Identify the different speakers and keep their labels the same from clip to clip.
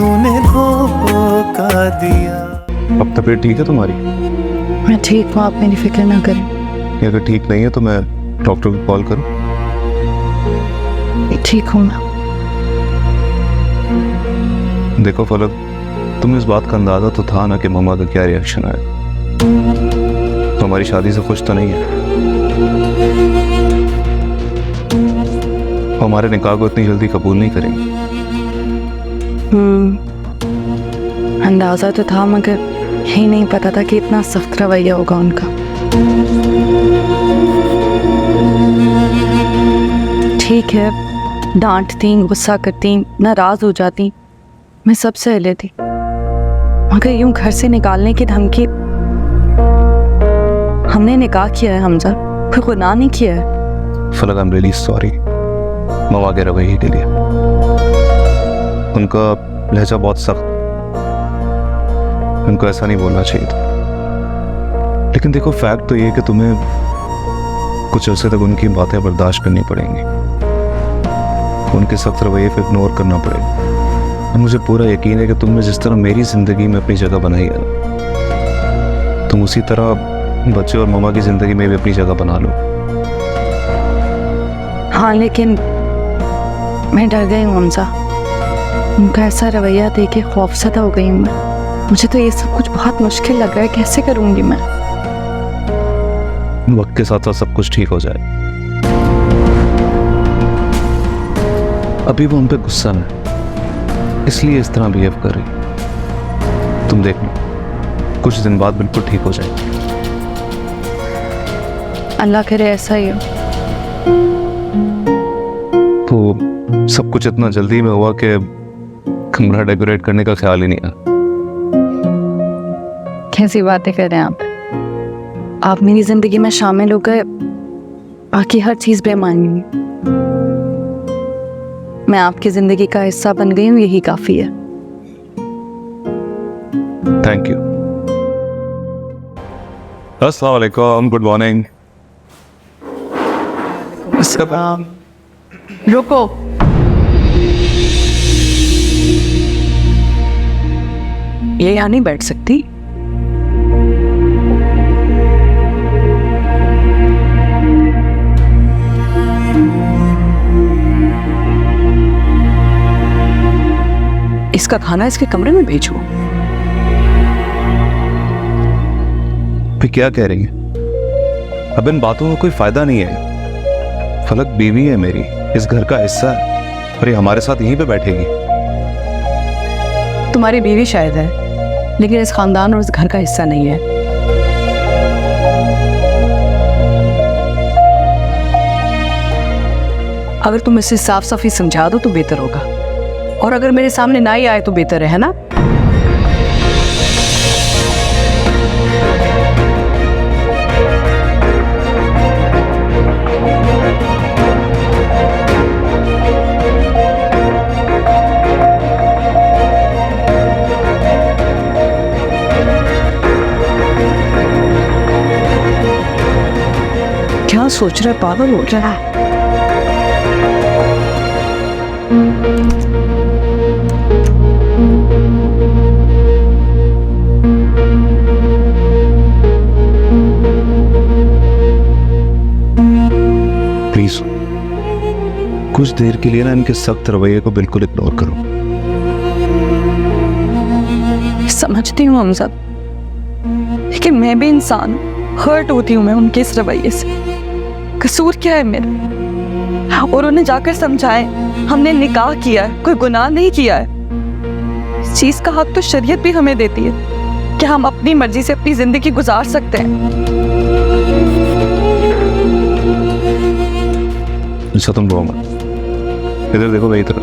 Speaker 1: तूने धोखा दिया।
Speaker 2: अब तबीयत ठीक है तुम्हारी?
Speaker 3: मैं ठीक हूँ, आप मेरी फिक्र ना करें।
Speaker 2: ये अगर ठीक नहीं है तो मैं डॉक्टर को कॉल करूँ?
Speaker 3: ठीक हूँ मैं।
Speaker 2: देखो फलक, तुम्हें इस बात का अंदाजा तो था ना कि मम्मा का क्या रिएक्शन आएगा। तो हमारी शादी से खुश तो नहीं है, हमारे निकाह को इतनी जल्दी कबूल नहीं करेंगे।
Speaker 3: अंदाजा तो था, मगर यही नहीं पता था कि इतना सख्त रवैया होगा उनका। ठीक है, डांटती, गुस्सा करती, नाराज हो जाती, मैं सब सह लेती, मगर यूं घर से निकालने की धमकी। हमने निकाह किया है हमजा, कोई गुनाह नहीं किया है।
Speaker 2: फलक, आई एम रियली सॉरी मम्मा के रवैये के लिए। उनका लहजा बहुत सख्त, उनको ऐसा नहीं बोलना चाहिए था। लेकिन देखो, फैक्ट तो ये कि तुम्हें कुछ अर्से तक उनकी बातें बर्दाश्त करनी पड़ेंगी, उनके सख्त रवैये पे इग्नोर करना पड़ेगा। और मुझे पूरा यकीन है कि तुमने जिस तरह मेरी ज़िंदगी में अपनी जगह बनाई है, तुम उसी तरह बच्चे और मम्मा की ज़िंदगी में भी अपनी जगह बना लो।
Speaker 3: हाँ, लेकिन मैं डर गई हूँ हमजा, उनका ऐसा रवैया देख के खौफज़दा हो गई हूँ मैं। मुझे तो ये सब कुछ बहुत मुश्किल लग रहा है, कैसे करूँगी मैं?
Speaker 2: वक्त के साथ साथ सब कुछ ठीक हो जाए। अभी वो उन पे गुस्सा है, इसलिए इस तरह बिहेव कर रही। तुम देख लो, कुछ दिन बाद बिल्कुल ठीक हो जाएगी।
Speaker 3: अल्लाह करे ऐसा ही हो।
Speaker 2: तो सब कुछ इतना जल्दी में हुआ कि कमरा डेकोरेट करने का ख्याल ही नहीं आया।
Speaker 3: कैसी बातें कर रहे हैं आप मेरी जिंदगी में शामिल हो गए, बाकी हर चीज बेमानी है। मैं आपकी जिंदगी का हिस्सा बन गई हूँ, यही काफी है।
Speaker 2: Thank you. अस्सलाम वालेकुम, गुड मॉर्निंग।
Speaker 3: रुको, ये यहाँ नहीं बैठ सकती। इसका खाना इसके कमरे में भेजो।
Speaker 2: फिर क्या कह रही है? अब इन बातों का कोई फायदा नहीं है। फलक बीवी है मेरी, इस घर का हिस्सा है, और ये हमारे साथ यहीं पे बैठेगी।
Speaker 3: तुम्हारी बीवी शायद है, लेकिन इस खानदान और इस घर का हिस्सा नहीं है। अगर तुम इसे साफ साफ ही समझा दो तो बेहतर होगा, और अगर मेरे सामने ना ही आए तो बेहतर है ना? क्या सोच रहा है, पागल हो रहा है?
Speaker 2: प्लीज कुछ देर के लिए ना इनके सख्त रवैये को बिल्कुल इग्नोर करो।
Speaker 3: समझती हूँ हम सब, लेकिन मैं भी इंसान हूँ, हर्ट होती हूँ मैं उनके इस रवैये से। कसूर क्या है मेरा? और उन्हें जाकर समझाएं, हमने निकाह किया है, कोई गुनाह नहीं किया है। इस चीज का हक तो शरीयत भी हमें देती है कि हम अपनी मर्जी से अपनी जिंदगी गुजार सकते हैं।
Speaker 2: अच्छा तुम रो मत, इधर देखो, मेरी तरफ।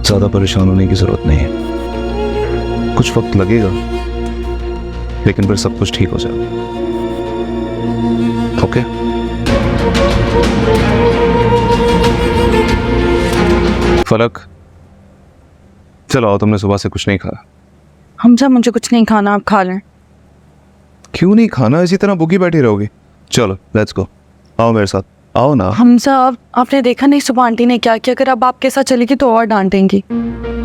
Speaker 2: ज्यादा परेशान होने की जरूरत नहीं है, कुछ वक्त लगेगा, लेकिन फिर सब कुछ ठीक हो जाएगा। ओके? फलक, चलो आओ, तुमने सुबह से कुछ नहीं खाया।
Speaker 3: हमजा, मुझे कुछ नहीं खाना, आप खा लें।
Speaker 2: क्यों नहीं खाना? इसी तरह भूखी बैठी रहोगी? चलो लेट्स गो, आओ मेरे साथ। आओ ना।
Speaker 3: हमजा, आपने देखा नहीं सुबह आंटी ने क्या किया? अगर अब आपके साथ चलेगी तो और डांटेंगी।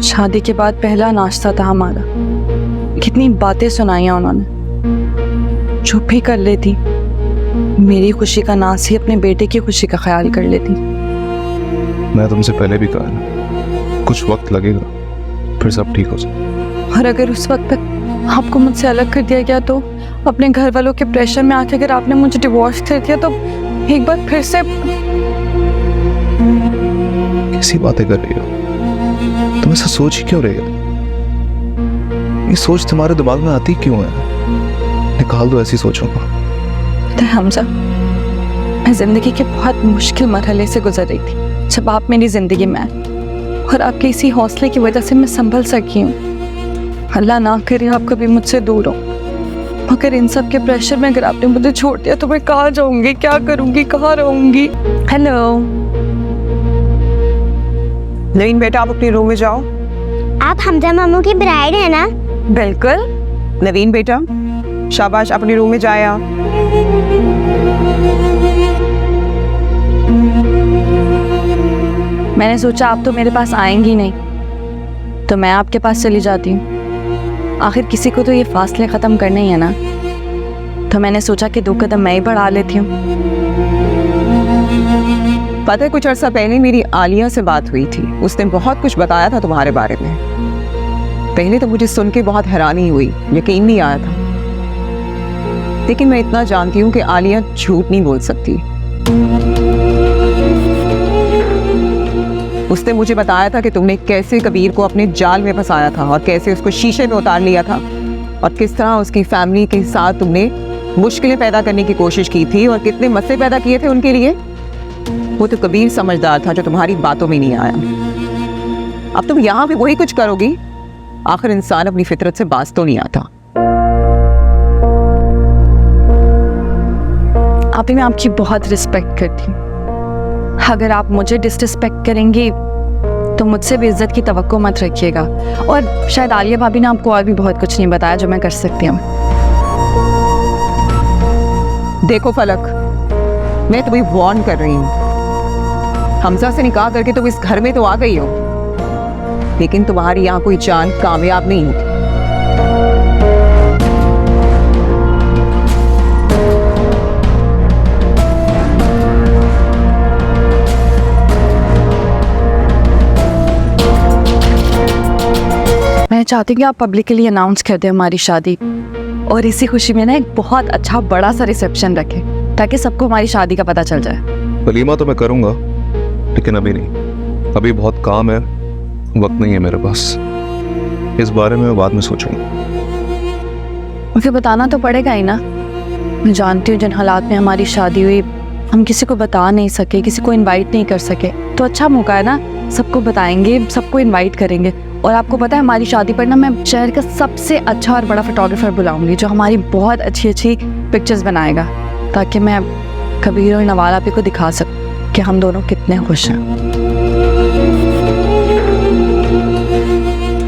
Speaker 3: शादी के बाद पहला नाश्ता था हमारा, कितनी बातें सुनाई उन्होंने। चुप भी कर लेती, मेरी खुशी का नास ही अपने बेटे की खुशी का ख्याल कर लेती।
Speaker 2: मैं तुमसे पहले भी कहा ना, कुछ वक्त लगेगा, फिर सब ठीक हो जाए।
Speaker 3: और अगर उस वक्त तक आपको मुझसे अलग कर दिया गया तो, अपने घर वालों के प्रेशर में आके अगर आपने मुझे डिवोर्स कर दिया तो एक बार फिर से।
Speaker 2: कैसी बातें कर रही हो तुम? ऐसा सोच ही क्यों रही हो? ये सोच तुम्हारे दिमाग में आती क्यों है? निकाल दो ऐसी सोचों को।
Speaker 3: पता है हमजा, मैं जिंदगी के बहुत मुश्किल मरहले से गुजर रही थी जब आप मेरी जिंदगी में आए, और आपके इसी हौसले की वजह से मैं संभल सकी हूँ। अल्लाह ना करे आप कभी मुझसे दूर हो, मगर इन सब के प्रेशर में अगर आपने मुझे छोड़ दिया तो मैं कहाँ जाऊंगी, क्या करूंगी, कहाँ रहूंगी? हेलो
Speaker 4: नवीन बेटा, आप अपने रूम में जाओ।
Speaker 5: आप हमजा मामू की ब्राइड है ना?
Speaker 3: बिल्कुल।
Speaker 4: नवीन बेटा, शाबाश, अपने रूम में जाए आप।
Speaker 3: मैंने सोचा आप तो मेरे पास आएंगी नहीं, तो मैं आपके पास चली जाती हूँ। आखिर किसी को तो ये फासले ख़त्म करने ही है ना, तो मैंने सोचा कि 2 कदम मैं ही बढ़ा लेती हूँ।
Speaker 4: पता है, कुछ अर्सा पहले मेरी आलिया से बात हुई थी, उसने बहुत कुछ बताया था तुम्हारे बारे में। पहले तो मुझे सुन के बहुत हैरानी हुई, यकीन नहीं आया था, लेकिन मैं इतना जानती हूँ कि आलिया झूठ नहीं बोल सकती। उसने मुझे बताया था कि तुमने कैसे कबीर को अपने जाल में फंसाया था और कैसे उसको शीशे में उतार लिया था, और किस तरह उसकी फैमिली के साथ तुमने मुश्किलें पैदा करने की कोशिश की थी और कितने मसले पैदा किए थे उनके लिए। वो तो कबीर समझदार था जो तुम्हारी बातों में नहीं आया। अब तुम यहाँ भी वही कुछ करोगी? आखिर इंसान अपनी फितरत से बाज तो नहीं आता।
Speaker 3: आप ही, मैं आपकी बहुत रिस्पेक्ट करती हूँ। अगर आप मुझे डिसरिस्पेक्ट करेंगी तो मुझसे भी इज्जत की तवक्को मत रखिएगा। और शायद आलिया भाभी ने आपको और भी बहुत कुछ नहीं बताया जो मैं कर सकती हूँ।
Speaker 4: देखो फलक, मैं तुम्हें वार्न कर रही हूँ। हमजा से निकाह करके तुम इस घर में तो आ गई हो, लेकिन तुम्हारी यहाँ कोई जान कामयाब नहीं होगी।
Speaker 3: मैं चाहती हूँ कि आप पब्लिकली अनाउंस कर दें हमारी शादी, और इसी खुशी में ना एक बहुत अच्छा बड़ा सा रिसेप्शन रखें ताकि सबको हमारी शादी का पता चल जाए।
Speaker 2: वलीमा तो मैं करूँगा, लेकिन अभी नहीं। अभी बहुत काम है, वक्त नहीं है मेरे पास। इस बारे में मैं बाद में सोचूंगा।
Speaker 3: मुझे बताना तो पड़ेगा ही ना। मैं जानती हूँ जिन हालात में हमारी शादी हुई, हम किसी को बता नहीं सके, किसी को इनवाइट नहीं कर सके, तो अच्छा मौका है ना, सबको बताएंगे, सबको इनवाइट करेंगे। और आपको पता है, हमारी शादी पर ना मैं शहर का सबसे अच्छा और बड़ा फोटोग्राफर बुलाऊंगी जो हमारी बहुत अच्छी अच्छी पिक्चर्स बनाएगा, ताकि मैं कबीर और नवाला पे को दिखा सकूं कि हम दोनों कितने खुश हैं।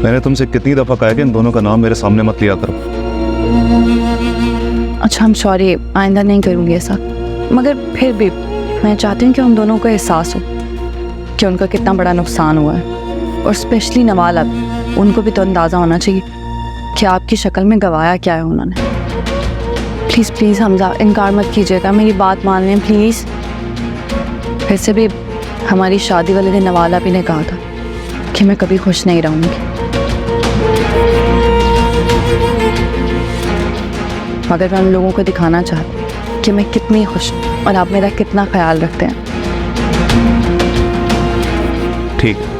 Speaker 2: मैंने तुमसे कितनी दफ़ा कहा कि इन दोनों का नाम मेरे सामने मत लिया करो।
Speaker 3: अच्छा, हम सॉरी, आइंदा नहीं करूँगी ऐसा। मगर फिर भी मैं चाहती हूँ कि उन दोनों को एहसास हो कि उनका कितना बड़ा नुकसान हुआ है, और स्पेशली नवाला, उनको भी तो अंदाज़ा होना चाहिए कि आपकी शक्ल में गवाया क्या है उन्होंने। प्लीज़ प्लीज़ हमजा, इनकार मत कीजिएगा, मेरी बात मान लें प्लीज़। वैसे भी हमारी शादी वाले दिन नवाला भी ने कहा था कि मैं कभी खुश नहीं रहूँगी, मगर मैं उन लोगों को दिखाना चाहती कि मैं कितनी खुश हूँ और आप मेरा कितना ख्याल रखते हैं।
Speaker 2: ठीक है,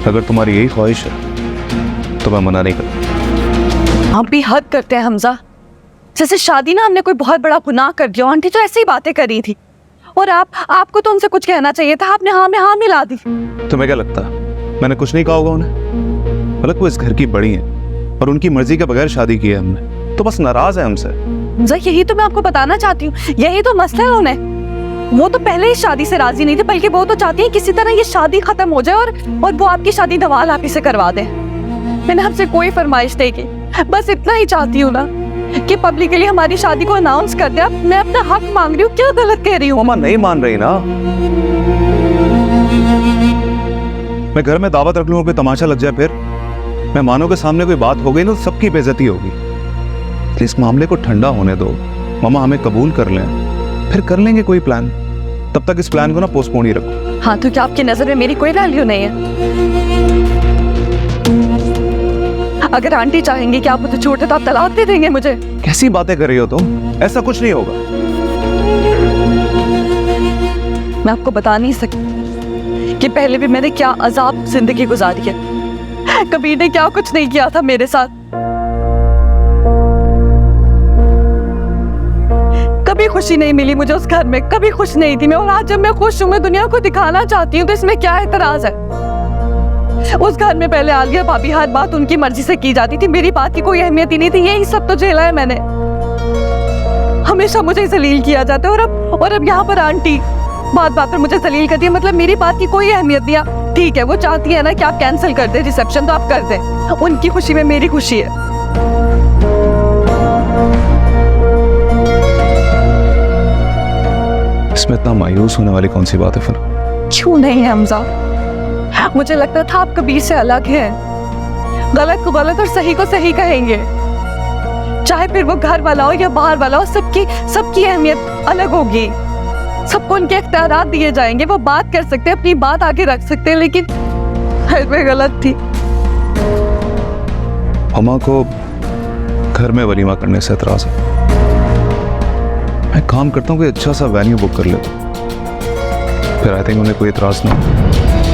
Speaker 2: अगर तुम्हारी यही ख्वाहिश है तो मैं मना नहीं करता।
Speaker 3: आप भी हद करते हैं हमजा। जैसे शादी ना हमने कोई बहुत बड़ा गुनाह कर दिया। आंटी तो ऐसे ही बातें कर रही थी, और आपको तो उनसे कुछ कहना चाहिए था, आपने हाँ में हाँ मिला दी।
Speaker 2: तुम्हें क्या लगता है मैंने कुछ नहीं कहा होगा उन्हें? मतलब वो इस घर की बड़ी हैं और उनकी मर्जी के बगैर शादी की है हमने, तो बस नाराज है हमसे।
Speaker 3: हमजा, यही तो मैं आपको बताना चाहती हूँ, यही तो मसला है उन्हें। वो तो पहले ही शादी से राजी नहीं थे, बल्कि वो तो चाहती है किसी तरह ये शादी खत्म हो जाए और वो आपकी शादी नवाल आप ही से करवा दे। मैंने आपसे कोई फरमाइश नहीं की, बस इतना ही चाहती हूँ ना कि पब्लिकली हमारी शादी को अनाउंस कर दिया। मैं अपना हक मांग रही हूँ, क्या गलत कह रही हूँ?
Speaker 2: मम्मा नहीं मान रही ना। मैं घर में दावत रख लूँ, कोई तमाशा लग जाए, फिर मेहमानों के सामने कोई बात हो गई ना तो सबकी बेइज्जती होगी। इस मामले को ठंडा होने दो मम्मा, हमें कबूल कर लें, फिर कर लेंगे कोई प्लान। तब तक इस प्लान को ना पोस्टपोन ही रखो।
Speaker 3: हाँ, तो क्या आपकी नजर में मेरी कोई वैल्यू नहीं है? अगर आंटी चाहेंगी कि आप मुझे छोड़े तो आप तलाक दे देंगे मुझे?
Speaker 2: कैसी बातें कर रही हो तुम? ऐसा कुछ नहीं होगा।
Speaker 3: मैं आपको बता नहीं सकती कि पहले भी मैंने क्या अजाब जिंदगी गुजारी है। कबीर ने क्या कुछ नहीं किया था मेरे साथ। कभी खुशी नहीं मिली मुझे उस घर में, कभी खुश नहीं थी मैं। और आज जब मैं खुश हूँ, मैं दुनिया को दिखाना चाहती हूँ, तो इसमें क्या एतराज है? उस घर में पहले आलिया भाभी हर बात उनकी मर्जी से की जाती थी, मेरी बात की कोई अहमियत ही नहीं थी। यही सब तो झेला है मैंने। हमेशा मुझे जलील किया जाता है, और अब यहाँ पर आंटी बात बात पर मुझे जलील करती है। मतलब मेरी बात की कोई अहमियत नहीं। ठीक है, वो चाहती है ना कि आप कैंसिल कर दे रिसेप्शन, तो आप कर दें। उनकी खुशी में मेरी खुशी है।
Speaker 2: इसमें इतना मायूस होने वाली कौन सी बात है फिर?
Speaker 3: क्यों नहीं है हमजा? मुझे लगता था आप कबीर से अलग हैं। गलत को गलत और सही को सही कहेंगे, चाहे फिर वो घर वाला हो या बाहर वाला हो। सबकी अहमियत अलग होगी। सबको उनके इख्तियारात दिए जाएंगे। वो बात कर सकते हैं, अपनी बात आगे रख सकते हैं, लेकिन हर वे गलत थी।
Speaker 2: मम्मा को घर में वलीमा करने से एतराज है। मैं काम करता हूँ, कोई अच्छा सा वेन्यू बुक कर लेता, फिर आई थिंक उन्हें कोई एतराज नहीं।